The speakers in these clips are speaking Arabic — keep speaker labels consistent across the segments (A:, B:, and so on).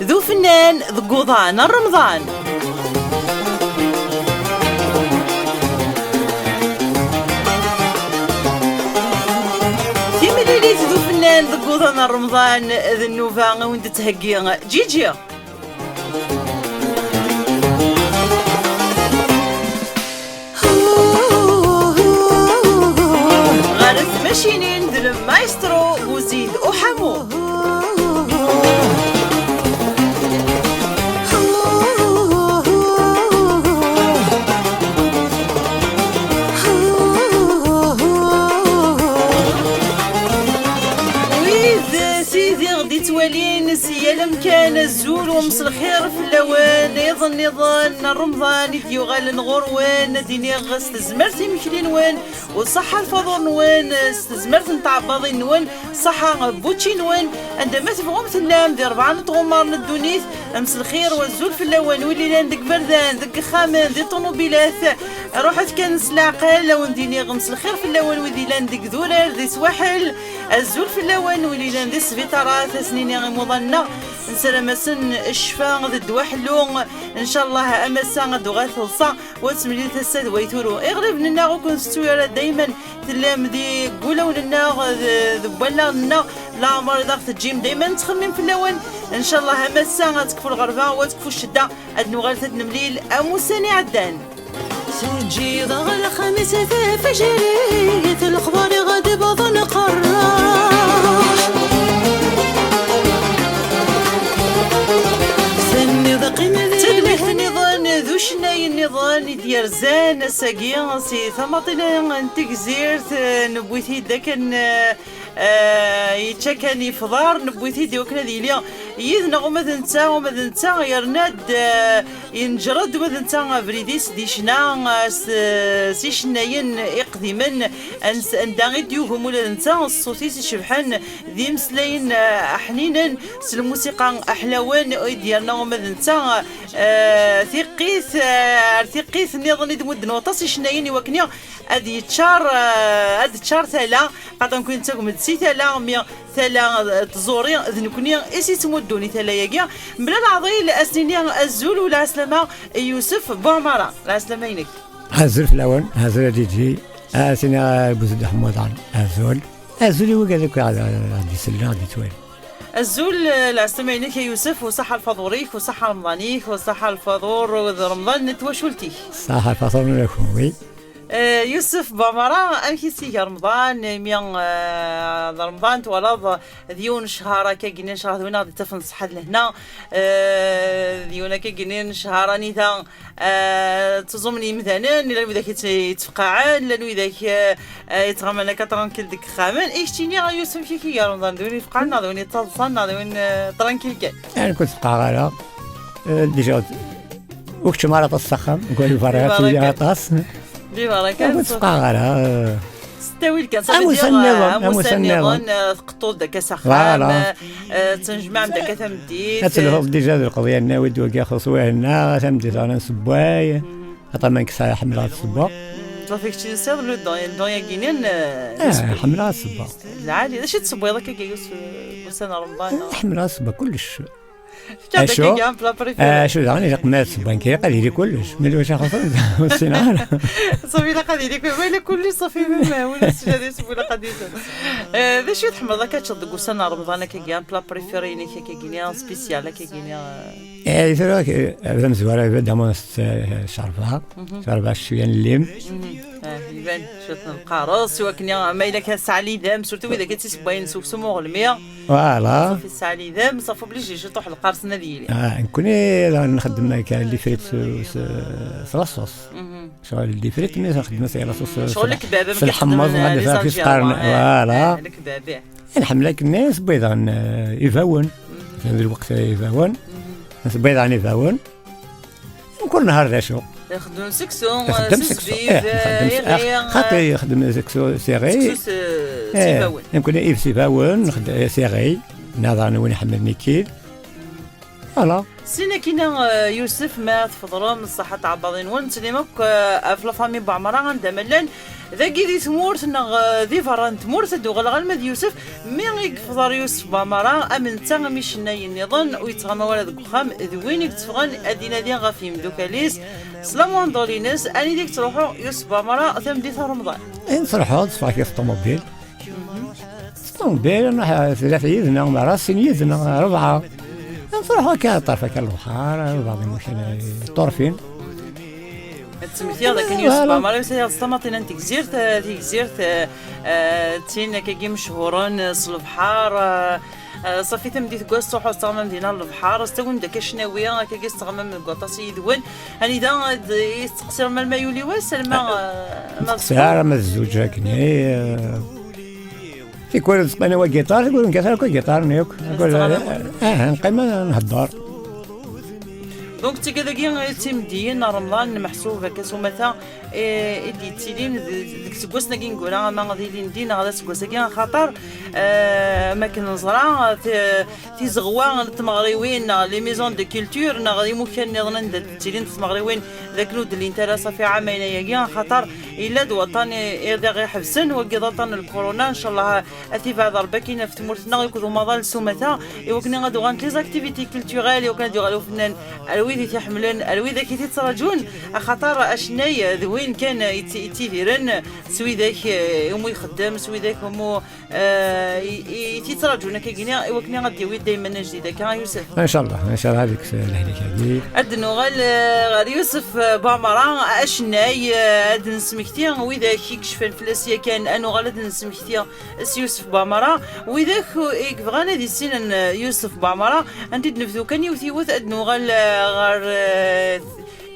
A: ذو فنان ذقوضان رمضان. في مليليت ذو فنان ذقوضان رمضان ذو النوفا وانت تهقي جيجي غارث ماشينين ذو المايسترو وزيد وحمو. توالين سيالم كان الزول ومس الخير في اللوان يظن رمضان يديو غال نغروان ديني غست زمرتي مكلين وين وصحة الفضل نوين استزمرت نتاع باضي نوين صحة بوتشي نوين عندما تبغوم تنام دي 4 طغمار الدونيث امس الخير والزول في اللوان واللي لان ديك بردان ديك خامان دي طوموبيلات روحت كان سلاقال لو نديني غمس الخير في اللوان وذي لان ديك ذولار دي سواحل الزول في اللوان واللي لان دي سفيطارات سنيني غي مضنة نسلم سن الشفاء ذي الدواحلو ان شاء الله امسا غدو غاثلصا وتسملي تساد ويثورو اغرب لنا وكون ستويرا دايما تلام ذي قولوا لنا ذبلا لنا لا عمر ضغط الجيم دايما تخمم في اللوان ان شاء الله امسا غتكفو الغربة وتكفو الشدة ادنو غالثة نمليل اموساني عدان سنجي ضغل خمسة فجريت الأخبار غادي بظن قراش سني ذقين تلمح نظام ذو شناي النظام ديال زان ساقيا سي ثماطينا انتكزيرت نبويتي داكن يتشكني فضار نبويتي دي وكنا دياليا يذنا وماذا نتا يرناد ينجرد وماذا نتا فريديس ديشنا سيشناين اقدما انداغي ديوهم ولا نتا الصوتيس شبحان ذي مسلاين حنينا الموسيقى احلاوان ديالنا وماذا نتا ثقيث نظني دمد نوطاس شناين وكنيا ادي تشار ثلا قد نكون نتاكم سي ثلا ثلا تزوري ذنكني اسي تمدوني ثلا ياكيا بلا العضيل اسنيني الزول ولا اسلامه يوسف بوعمره لا اسلامينك
B: هزر في الاول هزر ديجي اسنا بوزد حمودان الزول وكذاك غادي سلا غادي توالي
A: الزول لا اسلامينك يا يوسف وصحة الفضوريك وصحة رمضانيك وصحة الفضور رمضان نتواشلتي
B: صحة الفضور لكم وي
A: يوسف بامرا امكيسي رمضان ميان رمضان توالض ديون شهارا كاكينين شهر دوينا غادي تفن صحة لهنا ديونا كاكينين شهراني ثا تزومني مثلا لا ذاك يتفقعان لا ذاك يتغمنا كترانكيل ديك خامان ايشتيني يوسف كي رمضان دويني فقعنا دويني تصلنا دوين ترانكيل كاع
B: انا كنت فقعه ديجا وقت ما راه السخم نقول فريات يا طاس
A: ببركة
B: كنت فقاعة
A: ستاويل كان
B: مسنظن
A: قطول داك سخام تنجمع داك ثمديت
B: هاتلهم ديجا القضية الناود وكا خصوهنا ثمديت انا سباي عطا ما نكسا حملات الصبا
A: صافيك شي سير لو دون كاينين
B: حملات الصبا
A: العادي اش تصبي هذاك كيوس سنة رمضان
B: حملات الصبا كلش
A: شو
B: شو راني رقمات بنكيه قليل كلش من واش خاطر السينار
A: صافي لا قليل ولا كل صافي ما ولا سجادي صافي لا قليل ذا شي تحمر ذاك تشد سنة رمضان كيان بلا بريفيري كيان سبيسيال كيان
B: فراك زعما زواره داموس شربها شويه الليم
A: يبان شفتنا القارص وكنا ما الا كان ساعه دام سورتو اذا كنتي سباين سوكسمو غلميه
B: فوالا
A: في الساعه دام صافو بلي جي طوح القرصنا ديالي
B: نكوني نخدم كان اللي فريت صلاصوص شغل اللي فريت مي نخدم سي لاصوص
A: شغل الكبابه
B: في الحمص غادي في سقارنا فوالا
A: الكبابه
B: نحملك الناس بيضا يفاون في هذا الوقت يفاون الناس بيضا يفاون كل نهار راشو
A: يخدم سكسو
B: خاطر يخدم سكسو سيغي
A: سيفاون
B: يمكن إيف سيفاون نخدم سيغي نظر وين يحمل نيكيل فوالا
A: سينا كينا يوسف مات في ظلام الصحة تاع باضين وانت ليمك في لافامي بعمرة عندها ملان ذاكي دي ثمورت ذي فران ثمورت دوغل غالمد يوسف مي يقفضر يوسف بامرا امن تا مش ناي النظام ويتغمى ولد خام ذوين يتفغن ادينا دي غافيم دوكاليس سلام دولينس اني ديك تروحوا يوسف بامرا ثم دي رمضان
B: نصرحوا تصفاكي في الطوموبيل انا ثلاث يدنا مرة سين يدنا 4 نصرحوا كان طرفة كالبخار بعض المشكلة طرفين
A: تسميتي هذا كان يوسف بامرا يسير السماطين انت جزيرت تين كي مشهورون البحار صافي تمدي تقوس تروحوا تستغمم دينا البحر استوين داك الشناويه كي تستغمم الكوطاس يدون هاني دا يستقصر ما المايولي واسل ما
B: سيارة ما الزوجة كني في كل انا وجيتار يقولون كثر جيتار نيوك نقول نقيم نهضر
A: دونك تي كذا تيمديين رمضان محسوبه كسومتا ايدي تيلين ديك سكوسنا كي نقولها ما غادي ندينا غادا سكوسا كي خاطر ما كنزرع تيزغوا التمغريوين لي ميزون دو كولتور غادي ممكن نظن تيلين التمغريوين ذاك الود اللي انتراسا في عامين يا خاطر الا الوطن يرضي غير حبسن وكيضطن الكورونا ان شاء الله اتيفا ضربه كاينه في تمورتنا يكونوا مظال سومتا وكنا غادو غان لي زاكتيفيتي كولتوريل وكان غادو فنان الويدي تيحملون الويدي كي تيتراجون خاطر اشناي ذوين كان يتيفيرن سويداك يوم يخدم سويداك هما تيتراجون كينا وكنا غادي ويد دائما جديده كان يوسف
B: ان شاء الله هذيك الهليك هذه
A: ادنو غال يوسف بامرا اشناي اد نسمكتي وذاك يكشف الفلاسيه كان انو غاد نسمكتي يوسف بامرا وذاك بغانا دي سين يوسف بامرا انت نفذو كان يوثيوث ادنو غال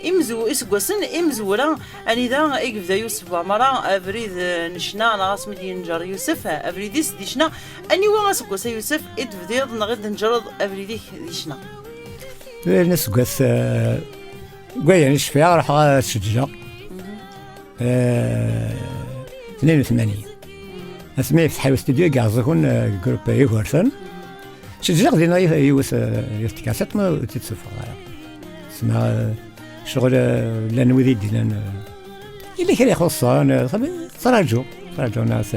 A: امزو اسكوسن امزورا اني ذا يقف يوسف بامرا افريد نشنا ناس مدين نجر يوسف افريديس ديشنا اني واس كوس يوسف ادفديض نغد نجرد افريديك ديشنا
B: نسكوس قوي نشفيها راح تشجع 82 اسمي في حي استوديو كاع زكون جروب يغورسن شجع دينا يوس يفتكاسات ما تتصفى اسمها شغل لانوذي دينا اللي كان يخصها تراجعوا ناس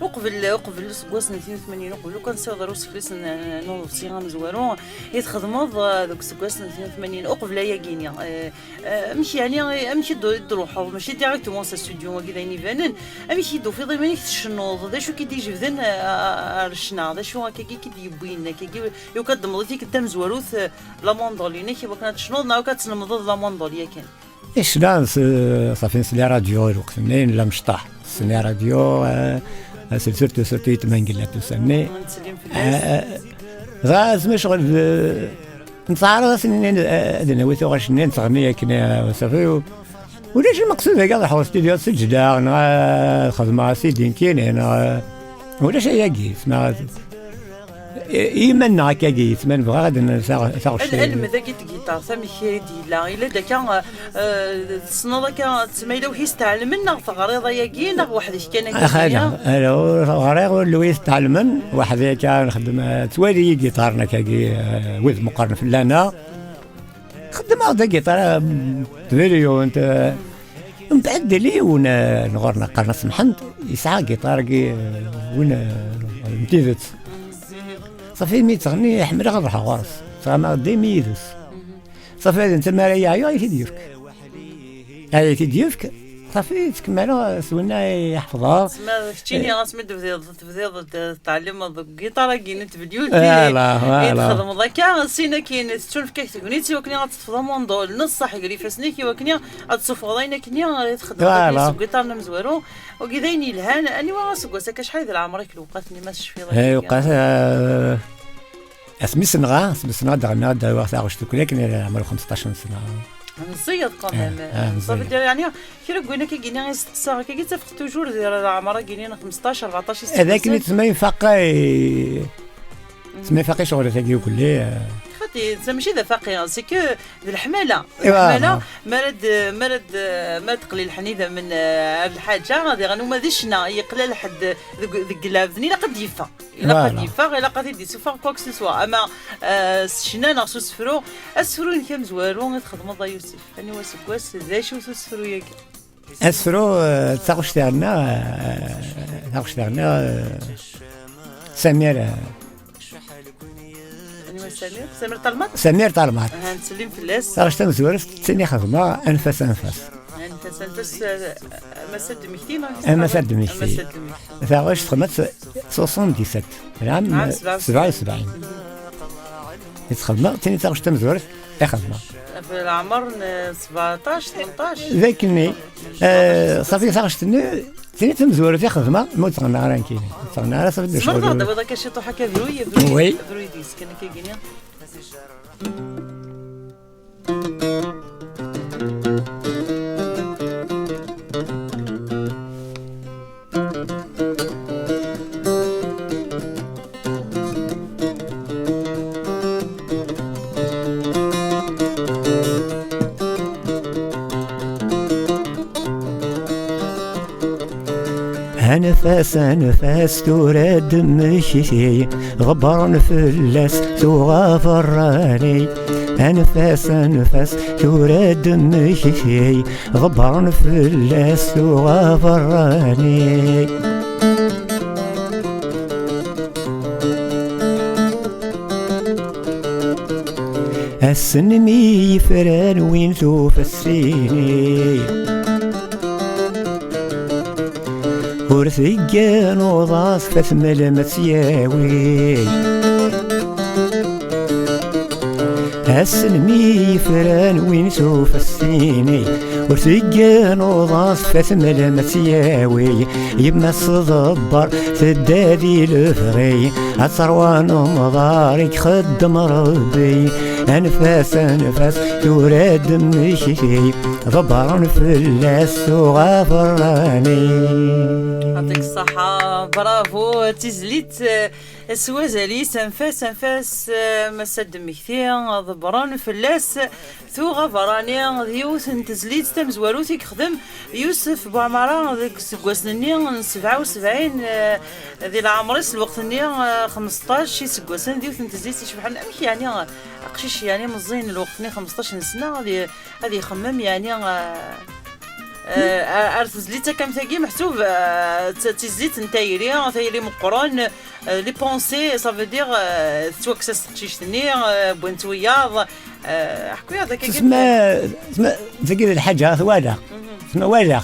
A: وقبل سكواس 82 وقبل كان صغروا سكواس نوض صيغه زوارو يتخدموا دوك سكواس 82 وقبل يا كينيا ماشي يعني ماشي يروحوا ماشي ديريكتومون سا ستوديو كذا ينيفانن ماشي يدو في ضمانك الشنوض دا شو كيدي جبدن رشنا دا شو كي يبين كي يو كدمضتي كدام زواروث لا موندولين كي كانت شنوض نا كتنمض لا موندوليا كان
B: ايش ناس صافي نسلي راديو الوقت منين لا مشطح نسلي راديو سرتو يتمنقلات تسمي غاز مشغل نصار سنين ادنا ويتو غاش نين تغنيه كنا صافي وليش المقصود هكا راح استوديو سجدا خدمه سيدين كاين وليش هي كيس يمنع كاكي يتمن بغا غادي نساغ
A: العلم ذاك الجيتار سامي خير ديلا الا داك تصنع داك تسميلو حيس تعلمنا غريضه ياكين وحدك كان
B: خاجه انا غريض لويس تعلمن واحد كان نخدم توالي جيتارنا كاكي وذ مقارنه في لانا خدم هذا جيتار فيديو انت من بعد لي ونغرنا قرنا سمحنت يسعى جيتار كي وين امتيزت صافي مي تغني حمل غنروح غارس صافي دي ميدس صافي انت ما يا تيديفك صافي تكملوا سولنا يحفظها
A: ما شتيني غاسمد فضيض تعلم الجيتار كاين فيديو يتخدم ذاك سينا كاين تشوف كيف تغنيتي وكني غتفضل موندول نص صح يقري فاسنيكي وكني غتصفضينا كني يتخدم الجيتار مزوارو وكذاين الهان اني واسكو ساك شحال ديال عمرك وقاتني ما شفي
B: وقات اسمي سنغا دغنا دا وقت عشت كلنا عمري 15 سنه
A: نصيد قمام صافي يعني كي قلنا كي جينا يستقصا كي تفق توجور ديال العمر كاينين 15 14 سنه
B: هذاك اللي تسمى فاقي شغل تاعي كلي
A: خاطي ماشي ذا فاقي سي كو الحماله ما تقلي الحنيذه من الحاجه غادي غنوما ديشنا يقلى لحد ذيك لا قد يفا الا قد يدي سوفا كوك سوا اما شنا ناقصو السفرو كم زوارو تخدموا ضا يوسف اني واسكواس ذا شو السفرو ياك
B: اسفرو تاغوش تاعنا سمير
A: يعني ما سمير طلمات
B: سمير طلمات
A: نسلم في اللاس
B: تاغوش تمزورف تاني خدمه انفاس
A: يعني تنفس مسد مكتين
B: مسد مكتين تاغوش خدمت 77 العام 77 يتخدم تاني تاغوش تمزورف خدمه
A: في العمر 17 18
B: ذاكني صافي تاغوش تاني تمزورف خدمه موت غنا رانكين تغنا راه صافي
A: شغل مرة دابا داك شي طوحه كذروي
B: وي
A: ديس كان كيجيني
B: أنفاس تورد مشي غبر فلاس تغافراني أنفاس تورد مشي غبر فلاس تغافراني السنمي فران وين تفسيني ورثيان وضاس فتمل مسياوي السنمي فران وين سوف السيني ورثيان وضاس فتمل مسياوي يما الصدبر تدادي الفغي أتروان مضارك خدم ربي أنفاس تورد مشي ضبرا فلاس وغافراني
A: يعطيك الصحة برافو تزليت سوازاليس انفاس مسد مكثير ضبران فلاس ثو غفراني ديوث تزليت تمزواروتي خدم يوسف بوعمارة ذاك سكواسني 77 ذي العمرس الوقت ني 15 شي سكواسن ديوث تزليت شبحال امك يعني قشيش يعني مزين الوقت ني 15 سنة هذه يخمم يعني ارتزليتا كم ثقي محسوب تزليت نتايري مقرون لي بونسي صافي دير توكسس تشيشتني بوينتوياض حكويا هذاك
B: تسمى ثقيل الحاجه ثوالا تسمى والا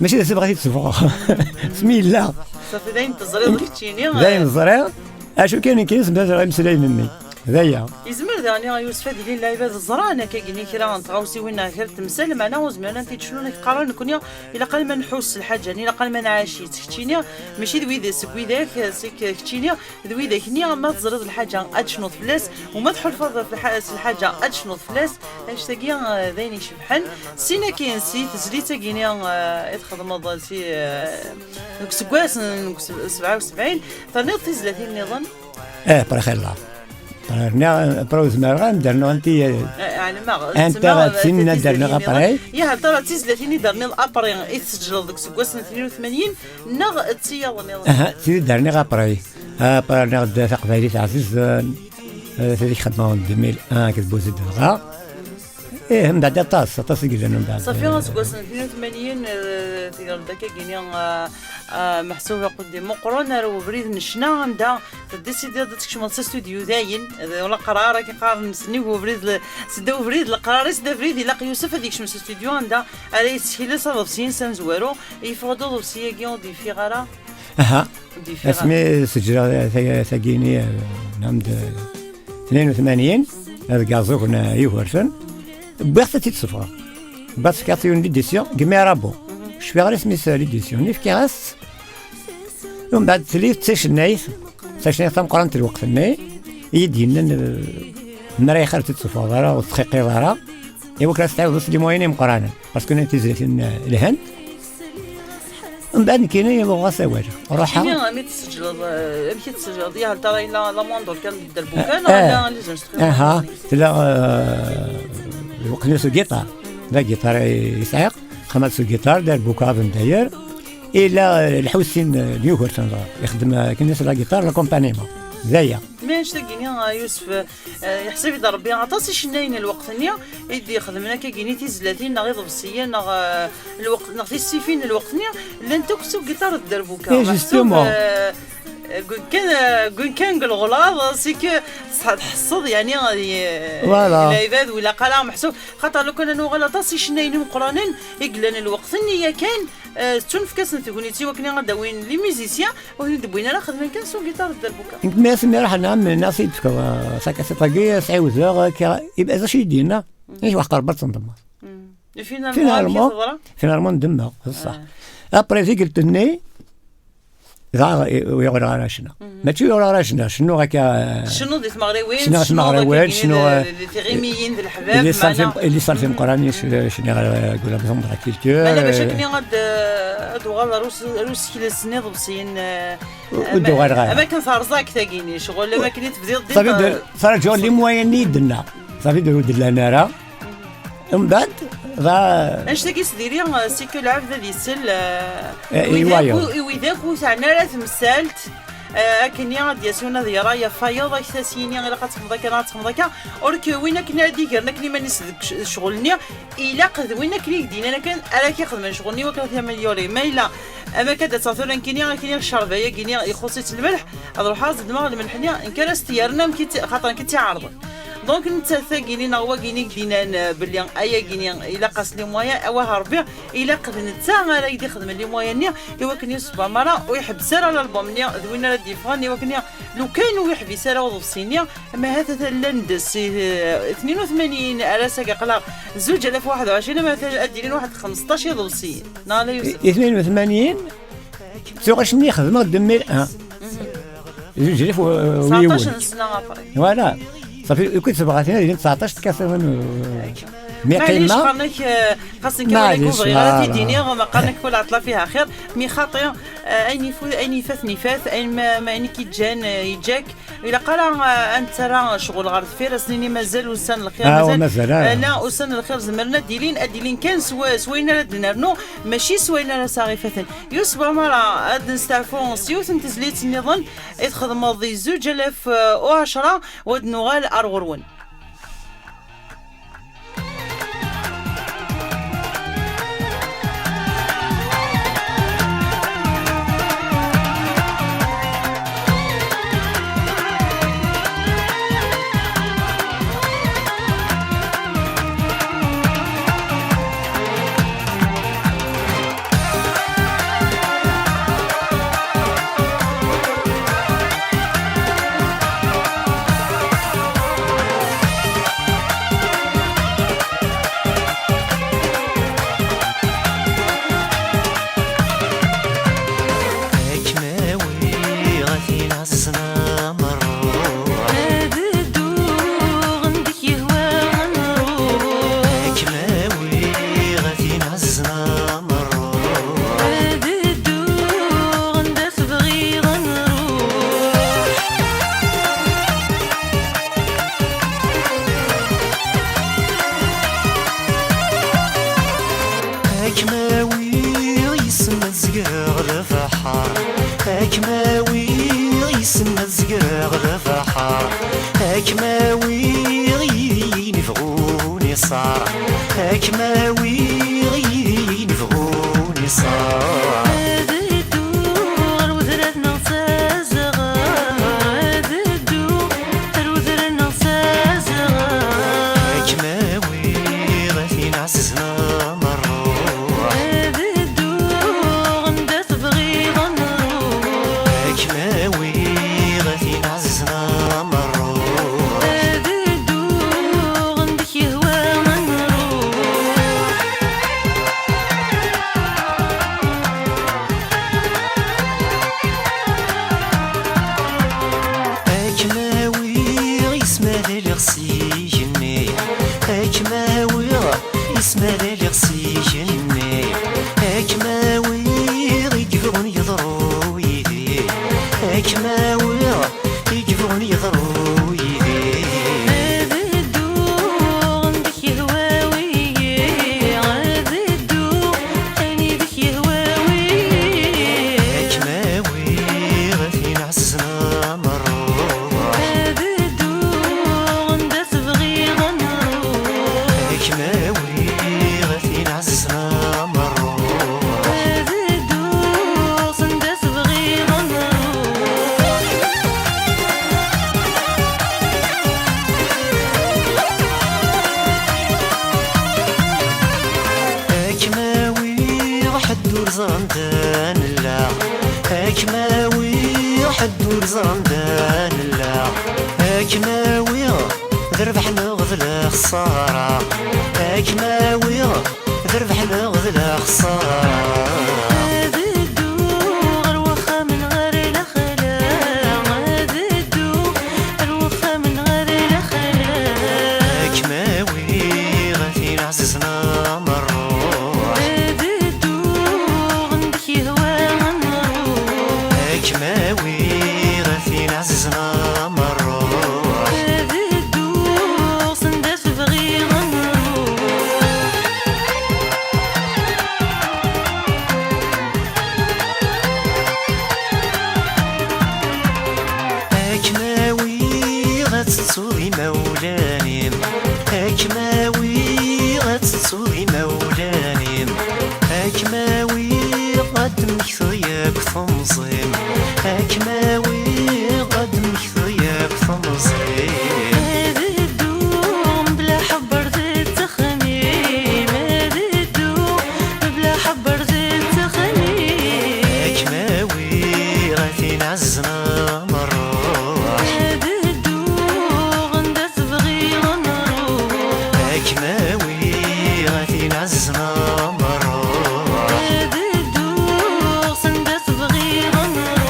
B: ماشي تبغي تصفغ سمي الله
A: صافي دايم تزريض كتشيني
B: دايم الزريض اشو كاين كيسمى غيمسلاي مني ذايا
A: يزمر يعني يوسف هذه اللعيبه الزرانه كاينين كرا نتغاوسي وين غير تمثال معنا وزمانا تيتشلون قرار نكون الا قال ما نحوس الحاجه الا قال ما نعاشي تكتيني ماشي ذوي سكويداك سيك كتيني ذوي ذاك ني ما تزرد الحاجه ادشنوض فلاس وما تحل فضل في الحاجه ادشنوض فلاس اش تاقي ذاين شبحال سينا كاين سي تزليته كينيا يتخدم سي سكواس 77 فنيض 30 نظام
B: برخي الله بروز مرغان درنا انت
A: يعني ما
B: انت غتسنى درنا غابري
A: يا ترى 30 درنا الابري يتسجل داك سكواس 82 نغ تسيا
B: سي درنا غابري برنا غدا ثقفالي عزيز هذيك خدمه 2001 كتبو زيد الغا من بعد طاس كيجي من بعد
A: صافي سكواس 82 تيقال داك كاينين محسوبه قدام مقرون راه بريد نشنا عندها ديسيدي تكشمل استوديو داين ولا قرار كيقرر نسنيو بريد سداو بريد القرار سدا بريد لاق يوسف هذيك شمس استوديو عندها على يسهل صافي سين سانزوارو يفرضوا دوسي كيون دي فيغارا اسمي سجل ثقيني
B: نعم 82 هذا كازوكنا يورسن بغيت تتصفى بس كاتيون ليديسيون كميرابو شفي غير سميتها ليديسيون اللي في كاس ومن بعد تشنايت تم قرنت الوقت الناي يدينا نري خرجت تصفى ضرا وتخيقي ضرا ايوا كلاس تعاود لي موينين مقرانا باسكو انا تزريت الهند من بعد كاينه يبغى سواجه روحها
A: مي تسجل مشيت تسجل ديال ترى لا موندور كان ديال البوكان ولا لازم
B: وقت نسو جيتار لا جيتار يسعق خمس جيتار دار بوكافن داير الى الحوسين نيوهر يخدم كناس لا جيتار لا كومبانيمون زايا
A: ماش تلقيني يوسف يحسب يدار ربي عطاس شناين الوقت نيا يدي خدمنا كايني تيزلاتين غير ضبسيه الوقت نغتي السيفين الوقت نيا لان تكسو جيتار الدربوكا
B: جوستومون
A: قول كان الغلاظ سيكو تحصد يعني
B: فوالا
A: العباد ولا قال محسوب خاطر لو كان غلطاس شناين مقرانين يقلن الوقت نيا كان تنفكس نتغنيتي وكنا غداوين لي ميوزيسيان وندبوينا راه خدمنا كان سو جيتار الدربوكا
B: انت ما سمي راح نعم ناصي ساكا سيطاكي سعيوزا يبقى زاش يدينا ايش واحد قربت نضمر فينالمون ندمها بصح ابري في قلت لني يغرى راشنا ماشي يغرى راشنا شنو هكا
A: شنو ديت مغريوين
B: شنو مغريوين شنو
A: الغيميين ذي الحباب
B: اللي صار في مقراني شنو يقول بزوم دغ كيلتور
A: انا باش كني غاد دوغال روس كيلا سنيد بسين
B: دوغال غير
A: ما كان صارزاك تاكيني شغل ما كنت تبدي
B: صافي صار جو لي موين يدنا صافي درو دلنا راه ومن بعد
A: اش تاكي سديري سيكو العبد ذي السل ويداك وسعنا راه تمثالت كني غادي يسونا ذي رايا فايض اكثاسيني غير قاتخمضك اورك وين كنا ديكرنا كني ما نسدك شغلني الا قد وين كني دينا انا كان انا كيخدم شغلني وكان 8 يوري ما الا اما كدا تصاثر كني الشربيه كني يخصيت الملح اروح حاز دماغ الملحنيه ان كان استيارنا خاطر كنت عارض دونك نتثاقيني نغوا كيني دينا بلي ايا كيني الا قاس لي مويا او هربي الا قد نتا راه يدي خدم لي مويا ني ايوا كني سبا مره ويحبس راه الالبوم ني دوينا دي فاني وكني لو كاين ويحبس راه وضفسيني اما هذا لندس 82 راسك قلا 2021 مثلا اديرين واحد 15 ضبسي نالا يوسف
B: 82 سوق شني خدمه 2001 جريف ويول
A: 19 سنه ابري
B: فوالا صافي كنت بغاتينا 19 كاسون مي قيمه
A: خاصني كما نكون تيديني ما قالك كل عطله فيها خير مي خاطئ اين فات اين ما اني كي جان يجاك الا قال انت راه شغل غير فير سنيني مازال وسن الخير
B: مازال
A: انا وسن الخير زمرنا ديلين كان سوينا دنرنو ماشي سوينا صاغفه يوسف مره اد نستعفو سيوت نتزليت النظام يتخدم ضي 2010 ود نغال ارغرون
C: زندان لا اكماوي حد زندان لا اكماوي ذربح نغذل خسارة اكماوي ذربح نغذل خسارة عزيزنا مروح اكماوي غثين عزيزنا مروح اكماوي غتصوري مولاني اكماوي غتصوري مولاني اكماوي قدمك ثياب ثمصين اكماوي قدمك ثياب ثمصين
D: هذا الدوم بلا حبر ذي التخميم هذا الدوم بلا حبر ذي التخميم
C: اكماوي غاثين عزنا مروح
D: هذا الدوم غندا تبغي غنروح
C: اكماوي غاثين عزنا مروح
D: هذا الدوم غندا تبغي غنروح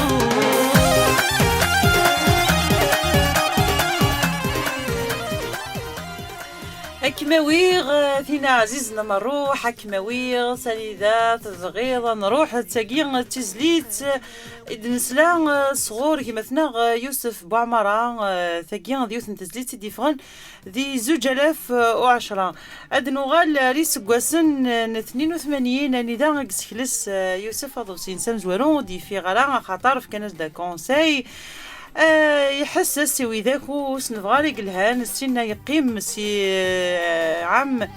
A: حكماوي فينا عزيزنا مروح حكماوي سنيدات صغيرة نروح تاقي تزليت نسلا صغور كما ثنا يوسف بوعمرة ثاقي ديوث تزليت ديفغن ذي 2010 اد نغال ريس قواسن 82 ندا قسكلس يوسف اضوسين سامزوارون دي في غلا خاطر في كناس دا كونساي يحسس وذاك وسنفغاري قلهان السنة يقيم سي عام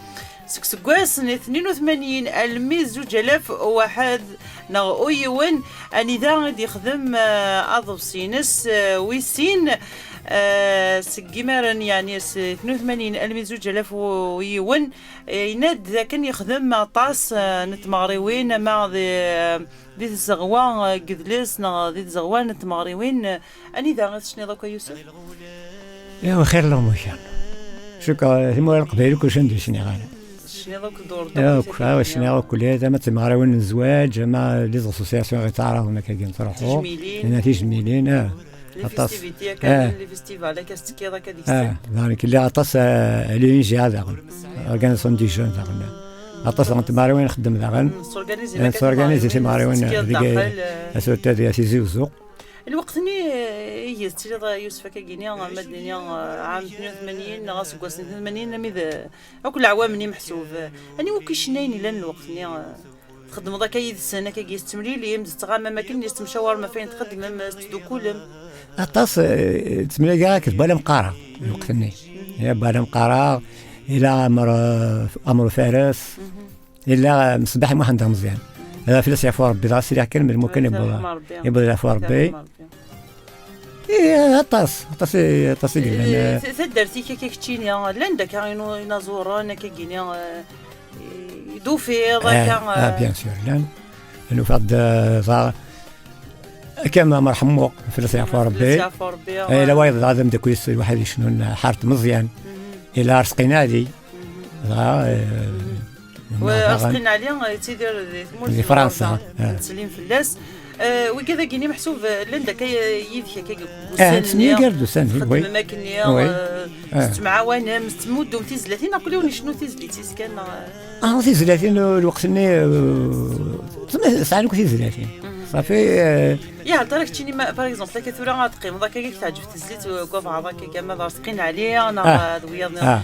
A: سكسكواس 82 الميز 2001 نغويون اني ذا غادي يخدم اضوسينس ويسين سكيمارن يعني 82 الميز 2001 يناد ذا كان يخدم طاس نتمغريوين مع ذي الزغوان قدلس ذي الزغوان نتمغريوين اني ذا غتشني دوكا يوسف
B: يا خير الله مشان شكرا ثم القبيل كل شيء ندير غانا
A: شنو دوك الدور
B: يا شنو كل هذا ما تمغريوين الزواج مع لي زوسياسيون غيتعرضوا هنا كي نطرحوا نتيجه ميلين
A: لي فيستيفيتي كان لي فيستيفال كاستكي داك هذيك
B: دونك اللي عطاس على جي هذا اورغانيزون دي جون داغنا عطاس انت ماريوين خدم داغن سورغانيزي سي ماريوين ديك اسوت هذه سي زوزو
A: الوقتني هي ستيلا يوسف كاكينيا مدنيا عام 82 غاس كواس 82 ميذا كل عوامني محسوب اني وكيشنايني لان الوقتني تخدم ذاك يد السنه كي يستمري يمز تغام ما كاين يستمشاور ما فين تخدم تدوكول
B: عطاس تملي كاع كتبان مقاره الوقتني هي بان مقاره الى امر فارس الا مصباح ما عندها مزيان هذا فلاس يعفو ربي راسي اللي كان ممكن يبغى يعفو ربي عطاس قلنا
A: تدرتي كيكتيني لاندا كاينو ينازوران كيكيني يدوفي ذاك
B: بيان سور لان انه فاد كما مرحمو فلاس يعفو ربي الا وايض لازم داك الواحد شنو حارت مزيان الى رزقنا لي
A: واسقين عليه تيدير
B: في فرنسا
A: تسليم فلاس وكذا كيني محسوب لندا يدك
B: سني قردو سني وي
A: ماكنيا معاونه مستمود ومتي 30 نقولوا شنو تيزليتي كان
B: تي 30 الوقت ني ساعه كنت 30 صافي
A: يا دارك تشيني باغ اكزومبل كثوره غتقيم ذاك كي تعجب تزليت كوفا هذاك كما راسقين عليه انا دويا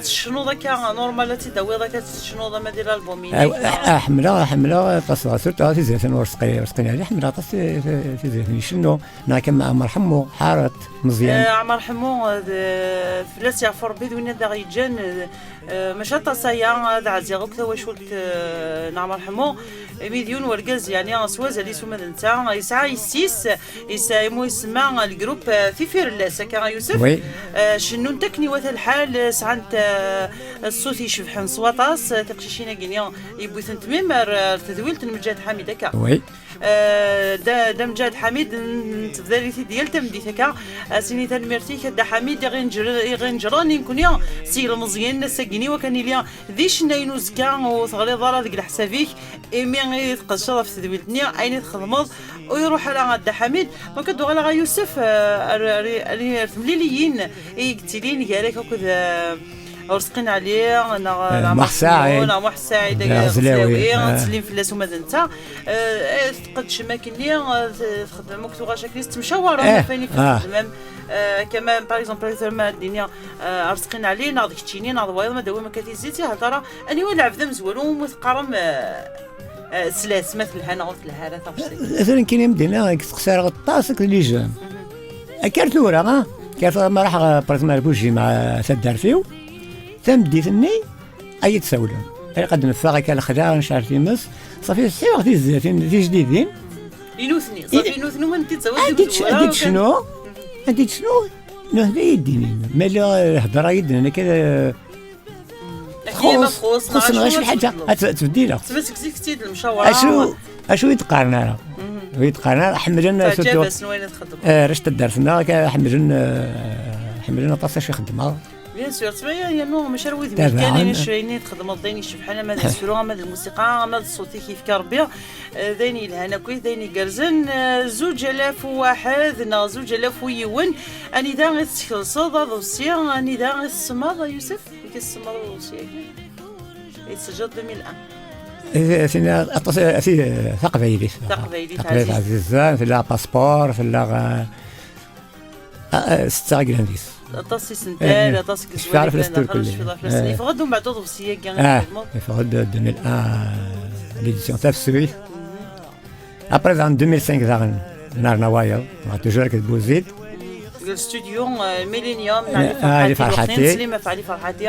A: شنو ذاك نورمال تداوي ذاك شنو ذا ما دير البومين
B: حمله تصغر سورتو تي زيتون ورسقين عليه حمله تي زيتون شنو انا كما مرحمو حارت مزيان
A: عمر حمو فلاس يعفر بيد وين دا غيجان ماشي تصايا ذا عزيغ وكذا واش قلت نعمر حمو مليون ورقاز يعني سواز اللي سوما نتا يسعى يسيس يسمى الجروب في فيرلاس كا يوسف شنو نتكني وث الحال سعنت الصوت يشبح صواطاس تقشيشينا كينيا يبوثن تميم تدويلت المجاد حميد هكا
B: وي
A: دا مجاد حميد تفضلتي ديال تمديتك سيني تنمرتي كدا حميد غنجراني يكون يا سي المزيان ساكيني وكان ليا ذيش ناينوز كا وثغلي ضرا ديك الحسابيك ايمي تقشر في تدويلتني عيني تخدمض ويروح على غدا حميد ما كدو على يوسف مليليين يقتلين قالك وكذا ورسقين عليه انا محساعي غزلاوي تسليم في اللاس ومدنتا تقد شماكني تخدم مكتوغا شكل تمشاوره فاني في الخدمه كما باغ اكزومبل ما الدنيا رزقين عليه ناض كتشيني ناض وايض ما داوي ما كتيزيتي ترى اني ولا عبد مزوال ومتقارم سلاس مثل هنا مثل هذا
B: مثلا كاين مدينه تخسر غطاسك اللي جام كارت ورا كارت ما راح بريزما بوجي مع سدار فيو تمديتني اي تسولون اي قدم فاغك الخدار مش عارف يمس صافي السيوغ دي الزيتين دي جديدين
A: ينوثني صافي ينوثني ما انت تزوج
B: عندي شنو نهدي يديني ملي الهضره يدنا كذا خص ما شي حاجه تبديلها
A: تمسك زيد المشاوره
B: اشو يتقارنا حملنا
A: سوتو وين تخدم
B: رشت درسنا حملنا طاسه شي خدمه
A: بيان سور تبايا يا نو ماشي رويد كاين شويني تخدم الضيني شبحنا مال السرور مال الموسيقى مال الصوتي كيف كربي ذيني الهنا كويس ذيني قرزن 2001 نا 2001 اني دا غتخلص هذا السير اني دا غتسمى يوسف كيسمى السير يتسجل 2001
B: سينا ثقفيلي عزيزان في لا باسبور في لا ستاغرانديس
A: طاسي سنتال طاسي كزوال
B: تعرف الاستور كله
A: يفقدوا بعد توصيه كان
B: يفقد 2001 ليديسيون تاع السويس ابري ان 2005 زعما نار نوايا توجور كتبو زيد
A: الاستوديو ميلينيوم
B: علي فرحاتي
A: سليمه فعلي فرحاتي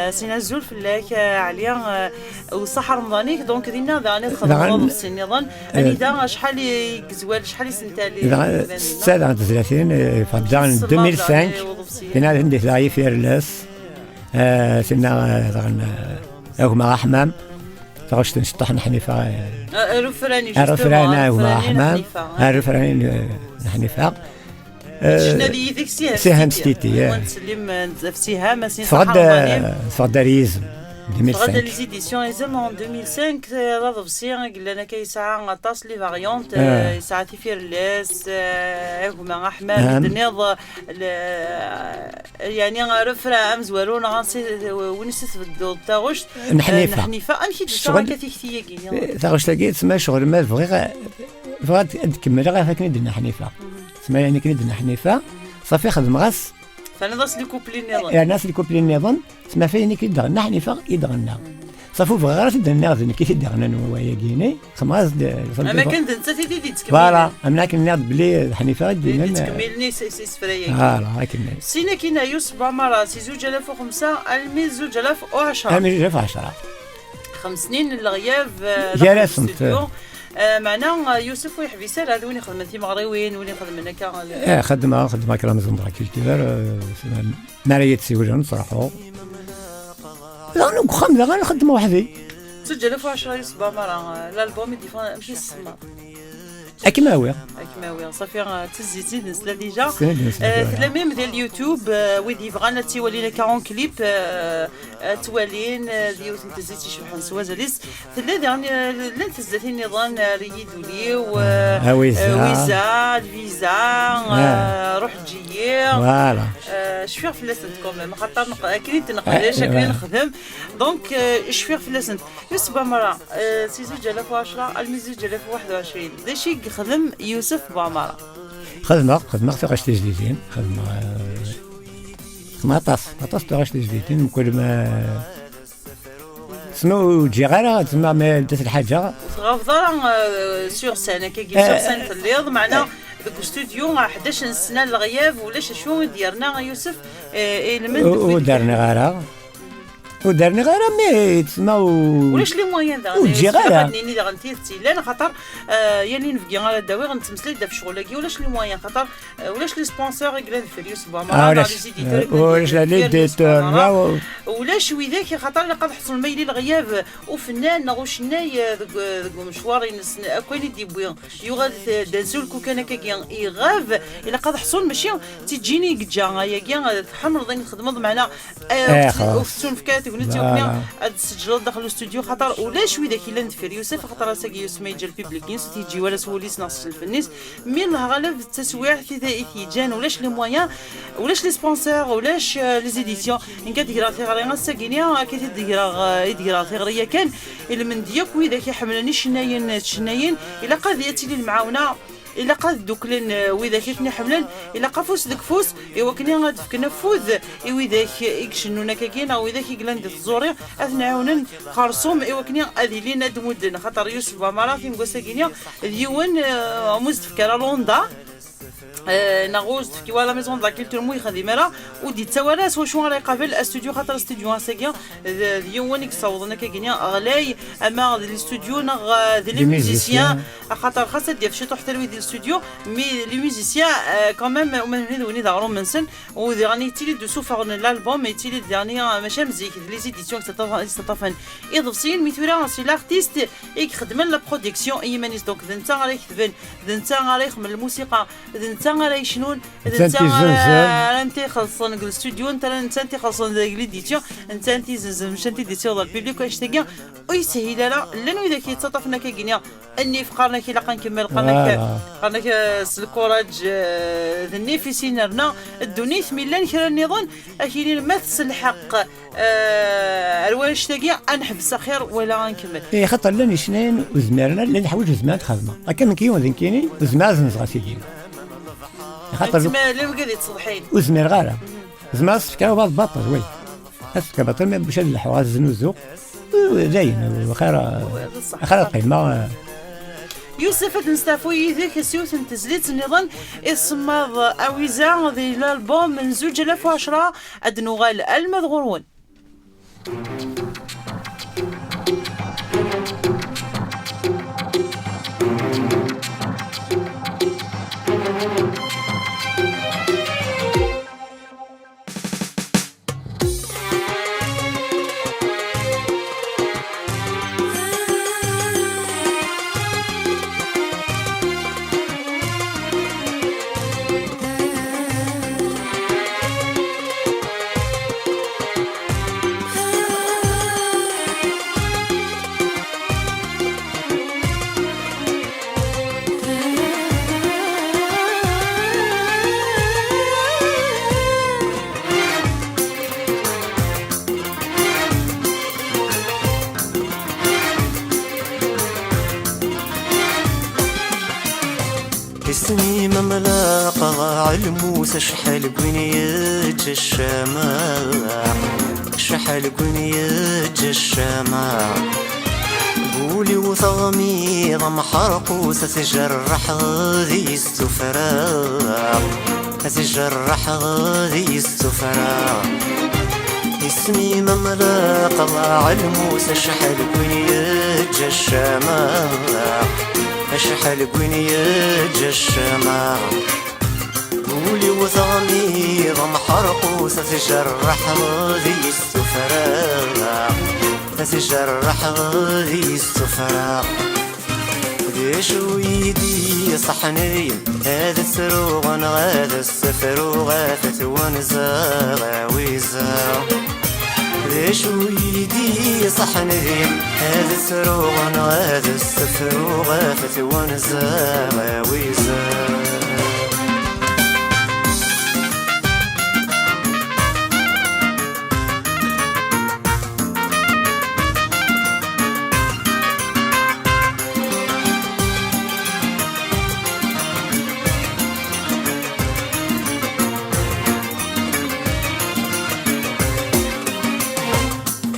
A: سينا الزول في الله عليا وصحة رمضانيك دونك دينا داني خدمة في النظام اني دا شحال يكزوال شحال سنتالي
B: 36 فبدا 2005 كاين عندي لاي فيرلس سينا هما حمام تغشت نشطح حنيفه رفراني هما حمام رفراني حنيفه
A: شنو اللي ذيك
B: سهام ستيتي
A: ونسلم في سهام
B: فقد ريز 2005
A: فقد لي زيديسيون ايزم ان 2005 لا ضبسي قلنا انا كيسعى طاس لي فاريونت يسعى تيفير لاس هما احمد النيض يعني رفرا امزوالون غنسي ونسيت بالدو تاغوش نحنيفه امشي شغل كتيكتيه كاين
B: تاغوش لقيت تسمى شغل ما بغيت تكمل غير فاك ندير حنيفه تسمى يعني كندير حنيفه صافي خدم غاس
A: فانا ناس اللي كوبلي النظام
B: يعني الناس اللي كوبلي النظام تسمى فيني كيدغنا حنيفه يدغنا صافو بغا تدنا غادي كيف يدغنا ويا كيني خماس
A: اما كنت انت تيدي تكمل
B: فوالا انا كناض بلي حنيفه دينا
A: تكملني سفريه
B: فوالا هكا
A: سينا كاين يوسف عمر 2005 المي 2010
B: 2010
A: 5 سنين الغياب
B: جلست
A: معنا يوسف ويحبيسر هذا وين يخدم انت مغريوين وين يخدم هناك
B: خدمه كلام زندرا كيلتيفر ماريت سيوجن صراحه انا خمسه غنخدم وحدي
A: 2010 يوسف عمر الالبوم ديفون ماشي السما
B: اكماوي
A: صافي تزيد نسلا ديجا تلاميم ديال اليوتيوب ويدي بغانا تيولينا 40 كليب توالين ديوت تزيد شي بحال سوازاليس تلا يعني لن تزاتي النظام ريدولي ويزا الفيزا روح تجي
B: فوالا
A: شفير في لاسنتكم خاطر كاين تنقل شكلين نخدم دونك شفير في لاسنت يوسف عمر 2010 الميزي 2021 داشي خدم يوسف بوعمارة
B: خدمة تغشت جديدين خدمة طاس تغشت جديدين كل ما سمو تجي غير تسمى ما دات الحاجة
A: غفضر سور سنة كي سور سنة في الليض معنا داك الاستوديو 11 سنة الغياب ولاش شو ديرنا يوسف
B: ودارنا غير ودارني غير مي تسمى
A: ولاش لي موين دا
B: وتجي غير.
A: نيني دا غنتي تيلان خاطر يعني نفكي غير داوي غنتمسلي دا في شغلكي ولاش لي موين خاطر ولاش لي سبونسور يقلان في يوسف
B: ولاش لي ديتور
A: ولاش وذاك خاطر الا قد حصل ميلي الغياب وفنان نغو شناي ذوك مشوار اكوين ديبوين يغاد دازول كو كان كاكيان يغاف الا قد حصل ماشي تجيني كجا يا كيان تحمل ضين خدمه معنا وفتون فكات ونتي وكنا تسجل داخل الاستوديو خاطر ولاش وذاك الا ندفر يوسف خاطر ساكي يوسف ما يجي البيبليكين تيجي ولا سوليس ناقص الفنيس من غالب التسويع كيجان ولاش لي مويان ولاش لي سبونسور ولاش لي زيديسيون ان كتقرا في غير ساكينيا كتدير غير كان الا من ديك وذاك يحملني شناين الا قاد ياتي لي المعاونه الا قاد دوكلن وذاك كنا حملن الا قفوس ديك فوس ايوا كنا غادي فكنا فوز وذاك يكشنونا كاين او وذاك يقلان ديك الزوري اثنعاونن خرصوم ايوا كنا هذه لينا دمودن خاطر يوسف باماراتي مكوساكينيا ديوان مزدفكره لوندا نغوز في ولا ميزون دا كولتور موي خديمه ودي توالاس واش راه يقابل الاستوديو خاطر الاستوديو ساكيا ديوانيك صوضنا كاينيا غلاي اما الاستوديو نغ لي ميوزيسيان خاطر خاصه ديال شي حتى لوي ديال الاستوديو مي لي ميوزيسيان كوميم ومن وني دارو منسن وديرني تيلي دو سوفرن الالبوم تيلي ديرني ماشي مزيك لي زيديسيون تطفن اضفسين ميتورا سي لارتيست يخدم لا برودكسيون ايمانيس دونك انت غادي تبان انت غادي من الموسيقى انت غادي شنون انت خلصنا الاستوديو انت خلصنا ليديتيون انت زنزم مش انت ديتيون البيبليك واش تلقى ويسهل لا لانه اذا كيتصطفنا كاينيا اني فقرنا كي لاقا نكمل قالنا الكوراج ذني في سينرنا الدنيا ميلان كرا النظام اكيد ما الحق الواش تلقى نحبس خير ولا نكمل
B: اي خاطر لاني شنين وزمرنا لاني حوايج زمان خدمه هكا كيون ذنكيني زمان زنزغا سيدي
A: خاطر ما لا قاعد تصلحين
B: وزمير غاله زمان فكاو بعض باطل وي اسكا باطل ما باش الحواز زنوزو زين خير قيمه
A: يوسف نستافو يذيك سيوت تزليت النظام اسماض اويزا ذي الالبوم من 2010 ادنوغال المذغورون
C: اسمي مملاقة علموس شحال قنيج الشماع شحال قنيج الشماع قولي وثغميض محرقوس تجرح ذي السفراء تجرح ذي السفراء اسمي مملاقة علموس شحال قنيج الشماع شحال قنيج الشماع قولي وثغميض محرقوس تجرح ذي السفراء تجرح ذي السفراء ديش ويدي صحني هذا السروغن هذا السفر وغاثت ونزا ويزا ليش ويدي صحني هذا السروغن هذا السفر وغافت ونزا ويزا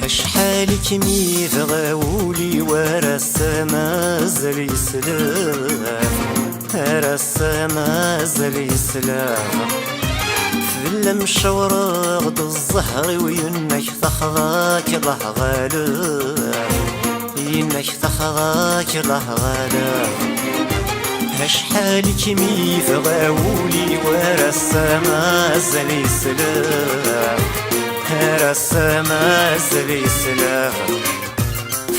C: شحالك ميث غاولي ورا السما زلي سلام ورا السما زلي سلام فلا مشورة غد الزهر وينك تخضاك الله غالب ينك تخضاك الله غالب شحال كيمي في غاولي ورا السما زلي سلام ورا السما زلي سلام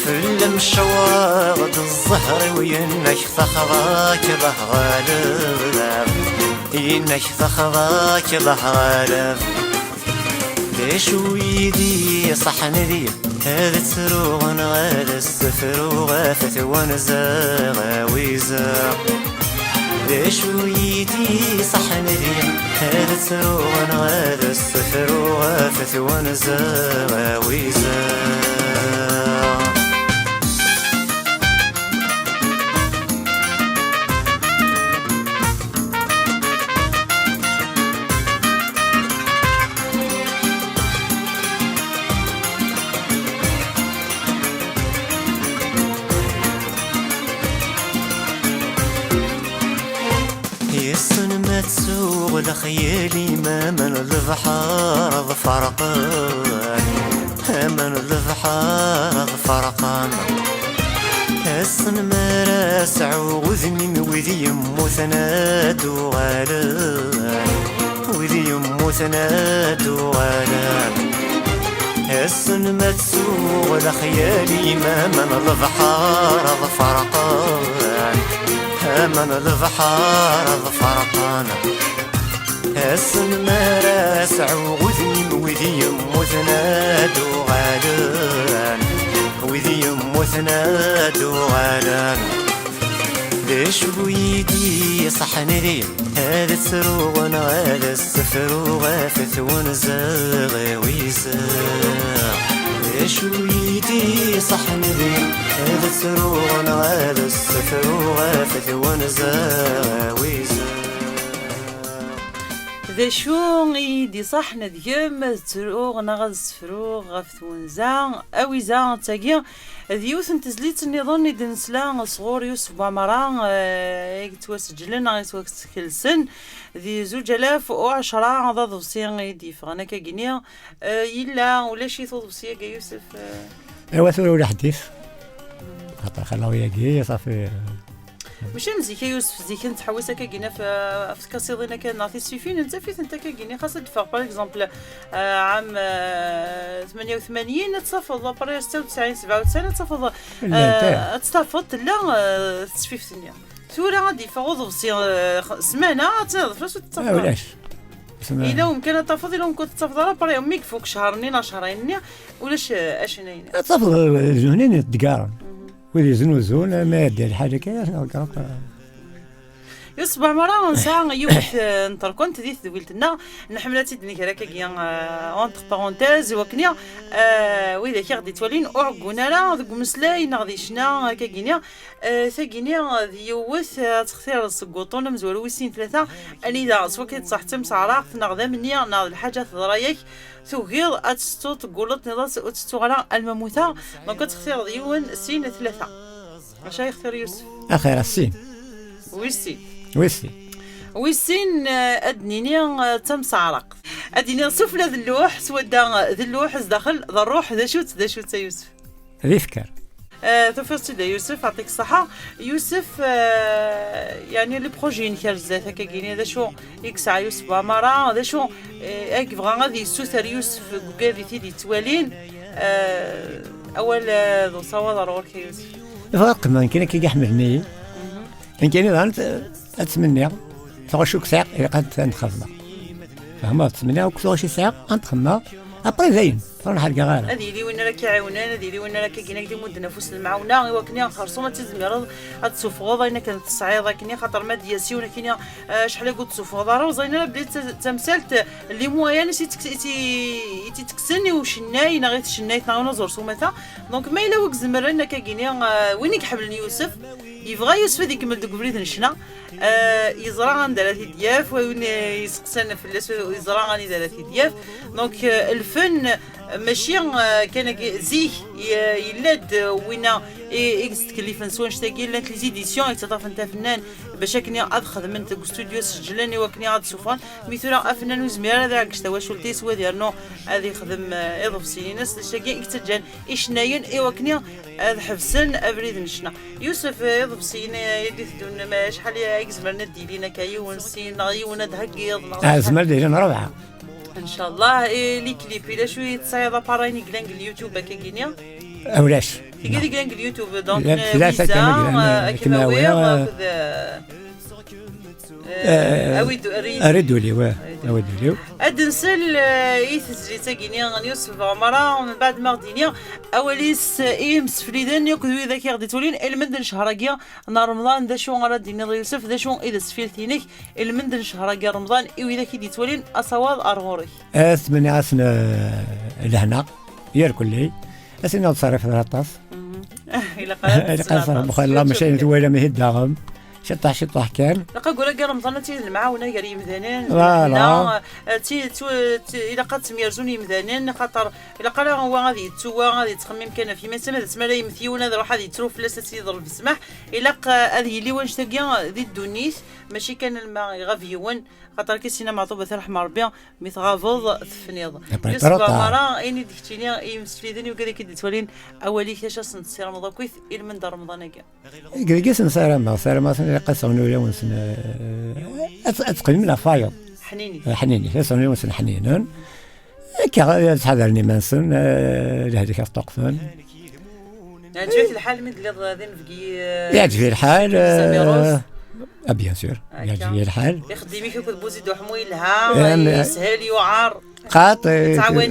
C: فلا مشورة غد الزهر وينك تخضاك الله غالب إنك تخضاك الغالب ليش ويدي صحن ذي هذا تروغن غادا السفر وغافت ونزاغ ويزاغ ليش ويدي صحن ذي هذا تروغن غادا السفر وغافت ونزاغ ويزاغ يسن ما تسوغ لخيالي ما من البحر فرقان من البحر فرقان يسن ما راسع وذني وذي مثناد وغالان وذي مثناد وغالان يسن ما تسوغ لخيالي ما من البحر فرقان من البحر فرقان اسم ما راسع وذي وذي مثناد وغالان وذي مثناد وغالان ليش بويدي صحن ذي هذا تروغن هذا السفر وغافت ونزاغ ويزاغ ليش ويدي صحن ذي هذا تروغن هذا السفر وغافت ونزاغ ويزاغ
A: ذا شو يدي صحن ديام تروغ نغز فروغ غفت ونزا أوي زا تاقيا ذيوث انتزليت النظام دنسلا صغور يوسف بامران يتوسجلن يتوسكلسن ذي 2010 هذا دوسيان يدي فانا كاكينيا يلا ولا شي دوسيا كا يوسف
B: ايوا ثورة ولا حديث خاطر خلاو ياكي صافي
A: ماشي مزيكا يوسف زي كنت حوسه كاكينا في كاسيضينا كان نعطي سيفين انت فيت انت كاكيني خاصك تدفع باغ اكزومبل عام 88 تصفض لابري 96 97 تصفض تصفض لا تسفيف ثانيه ثورة غادي فغوض سمانه فاش تصفض
B: ولاش
A: اذا ممكن تفضل لهم كنت تفضل لابري امك فوق شهرين شهرين ولاش اشنين
B: تفضل زونين الدقار وذي زنوزون ما يدير الحاجة كاين
A: يصبح مرة نسا يوث نتركون تديث دويلتنا نحملاتي دنيك راكا كيان اونتر بارونتيز وكنيا وإذا كي غادي تولين أعقونا لا ذوك مسلاي نغدي شنا كاكينيا ثاكينيا يوث تختار السقوطون مزوال ويسين ثلاثة أني إذا سوا كيتصحتم سعراق نغدا مني ناض الحاجة ضرايك ثوغير أتستو تقولت نضاس أتستوغلا المموتة دونك تختار ديون سين ثلاثة اش يختار يوسف
B: أخير السين
A: ويسين أدنيني تم سعرق أدنيني سفلة ذي اللوح سودا ذي اللوح داخل ذا الروح ذا شوت يوسف
B: ذي فكر
A: تفرستي دا يوسف يعطيك الصحة يوسف يعني لي بروجي نكال زات هكا كاينين ذا شو يكسع يوسف بامارا ذا شو هاك بغا غادي يسوثر يوسف كوكافي تيدي توالين أول ذو صوا ضرور كي يوسف
B: الفرق ما كاين كي يحملني إن كاين غانت أتمنى تغشوك ساق إذا قد نخدم فهما تسمني وكثر ساق نتخمم أبري زين فرنا حلقة غير
A: هذه اللي وين راك عاونان هذه اللي وين راك كاينه كدي مود نفوس المعاونه وكنيا خرصومه تزمر هتصفغوض انا كانت تصعيض كنيا خاطر ما دياسي ولا كنيا شحال قلت تصفغوض راه زينه بديت تمثلت اللي مويا نسيت تكسني وشناي نغيت شنايت نغنا زور سومتا دونك ما الا وك زمرنا كاينيا وين يحمل يوسف يبغى يوسف يكمل دوك بريد نشنا يزرع عند ثلاث دياف وين يسقسنا في اللاس يزرع عند ثلاث دياف دونك الفن ماشي كان زيه يلاد وينا تكلف نسوان شتاقي لانت لي زيديسيون يتطاف انت فنان باش كني ادخل من استوديو سجلاني وكني عاد سوفان مثلا فنان وزمير هذا كشتا واش ولتيس وديرنو هذه يخدم اضف سنين ناس شتاقي اكتجان اشناين ايوا كني هذا حفسن ابريد نشنا يوسف اضف سنين يدي دون ما شحال يزمرنا ديلينا كايون سين غيونا دهقيض
B: زمر ديالنا روعه
A: ان شاء الله لي كليب الى شويه تصايد باراني كلانك اليوتيوب كاينيا
B: اولاش
A: كيدي كلانك اليوتيوب دونك
B: ثلاثه كما ويا أريدوا لي أدنسل يتسجل كينيا يوسف عمرة من بعد ما غدينيا أوليس مسفليدن يكذو إذا كي غدي تولين المندن شهرقيا نهار رمضان ذا شو غرا ديني يوسف ذا شو إذا سفيلتينيك المندن شهرقيا رمضان إذا كي دي تولين أصوات أرغوري أثمني عسنا لهنا يركل لي أسنا تصرف الرطاس
A: إلا قالت
B: الله مشي نتوالى مهداهم شطح كان
A: لقا قول لك رمضان تي المعاونه قال يمذانين
B: لا
A: تي الا قد تميرزون يمذانين خاطر الا قال هو غادي يتوا غادي تخمم كان في مسمى تسمى يمثيون هذا راح غادي يترو فلاس يضرب بسمح الا هذه اللي واش تلقى ذي الدنيس ماشي كان الماء غافيون خاطر كيسينا معطوبه رحمه ربي مثل غافض ثفنيض يسبا مرا اني ديكتيني يمسفليدني وكذا كي تولين اولي كاش نصير رمضان كويس الى من دار رمضان كاع
B: قيس نصير ما قسم ولا ونسن اتقل من فايض حنيني يسون ونسن حنينن كي تحضرني منسن لهذيك الطقفان
A: يعجبك الحال من اللي غادي نفقي
B: يعجبني الحال بيان سور يعجبني الحال
A: يخدمي كيف بوزيد وحموي لها يسهل يعار
B: قاطي